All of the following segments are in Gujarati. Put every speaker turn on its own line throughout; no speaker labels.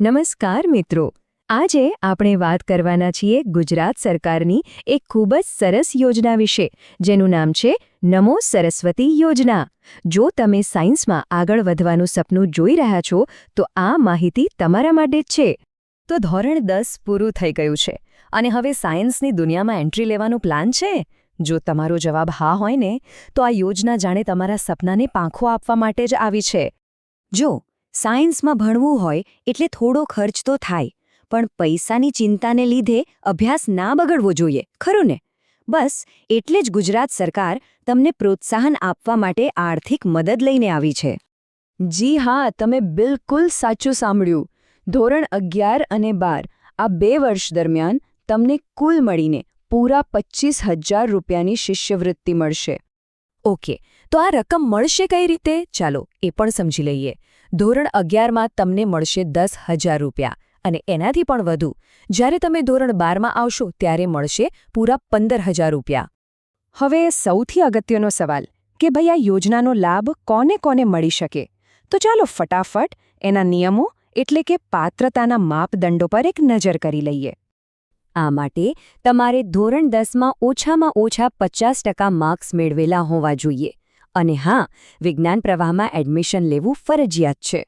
નમસ્કાર મિત્રો, આજે આપણે વાત કરવાના છીએ ગુજરાત સરકારની એક ખૂબ જ સરસ યોજના વિશે, જેનું નામ છે નમો સરસ્વતી યોજના. જો તમે સાયન્સમાં આગળ વધવાનું સપનું જોઈ રહ્યા છો, તો આ માહિતી તમારા માટે જ છે. તો ધોરણ 10 પૂરું થઈ ગયું છે અને હવે સાયન્સની દુનિયામાં એન્ટ્રી લેવાનો પ્લાન છે? જો તમારો જવાબ હા હોય ને, તો આ યોજના જાણે તમારા સપનાને પાંખો આપવા માટે જ આવી છે. જો સાયન્સમાં ભણવું હોય એટલે થોડો ખર્ચ તો થાય, પણ પૈસાની ચિંતાને લીધે અભ્યાસ ના બગડવો જોઈએ, ખરું ને? બસ એટલે જ ગુજરાત સરકાર તમને પ્રોત્સાહન આપવા માટે આર્થિક મદદ લઈને આવી છે. જી હા, તમે બિલકુલ સાચું સાંભળ્યું. ધોરણ 11 અને 12 આ 2 વર્ષ દરમિયાન તમને કુલ મળીને પૂરા 25,000 રૂપિયાની શિષ્યવૃત્તિ મળશે. ઓકે, તો આ રકમ મળશે કઈ રીતે? ચાલો એ પણ સમજી લઈએ. ધોરણ 11માં તમને મળશે 10,000 રૂપિયા અને એનાથી પણ વધુ જ્યારે તમે ધોરણ 12માં આવશો ત્યારે મળશે પૂરા 15,000 રૂપિયા. હવે સૌથી અગત્યનો સવાલ કે ભાઈ આ યોજનાનો લાભ કોને કોને મળી શકે? તો ચાલો ફટાફટ એના નિયમો એટલે કે પાત્રતાના માપદંડો પર એક નજર કરી લઈએ. આ માટે તમારે ધોરણ 10માં ઓછામાં ઓછા 50% માર્ક્સ મેળવેલા હોવા જોઈએ. અને હા, વિજ્ઞાન પ્રવાહમાં એડમિશન લેવું ફરજિયાત છે.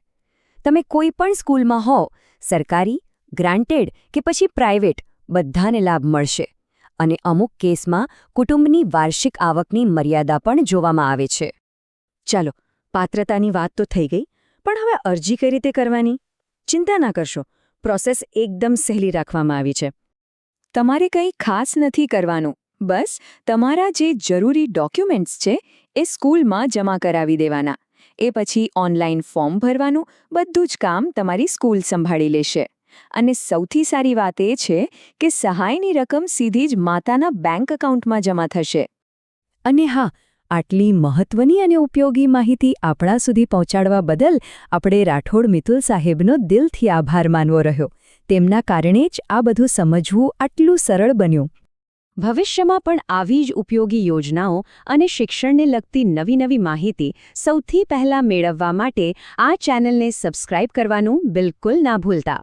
તમે કોઈ પણ સ્કૂલમાં હો, સરકારી, ગ્રાન્ટેડ કે પછી પ્રાઇવેટ, બધાને લાભ મળશે. અને અમુક કેસમાં કુટુંબની વાર્ષિક આવકની મર્યાદા પણ જોવામાં આવે છે. ચાલો, પાત્રતાની વાત તો થઈ ગઈ, પણ હવે અરજી કઈ રીતે કરવાની? ચિંતા ના કરશો, પ્રોસેસ એકદમ સહેલી રાખવામાં આવી છે. તમારે કંઈ ખાસ નથી કરવાનું. બસ તમારા જે જરૂરી ડોક્યુમેન્ટ્સ છે એ સ્કૂલમાં જમા કરાવી દેવાના. એ પછી ઓનલાઈન ફોર્મ ભરવાનું, બધું જ કામ તમારી સ્કૂલ સંભાળી લેશે. અને સૌથી સારી વાત એ છે કે સહાયની રકમ સીધી જ માતાના બેંક એકાઉન્ટમાં જમા થશે. અને હા, આટલી મહત્વની અને ઉપયોગી માહિતી આપણા સુધી પહોંચાડવા બદલ આપણે રાઠોડ મિતુલ સાહેબનો દિલથી આભાર માનવો રહ્યો. તેમના કારણે જ આ બધું સમજવું આટલું સરળ બન્યું. ભવિષ્યમાં પણ આવી જ ઉપયોગી યોજનાઓ અને શિક્ષણને લગતી નવી માહિતી સૌથી પહેલાં મેળવવા માટે આ ચેનલને સબસ્ક્રાઇબ કરવાનું બિલકુલ ના ભૂલતા.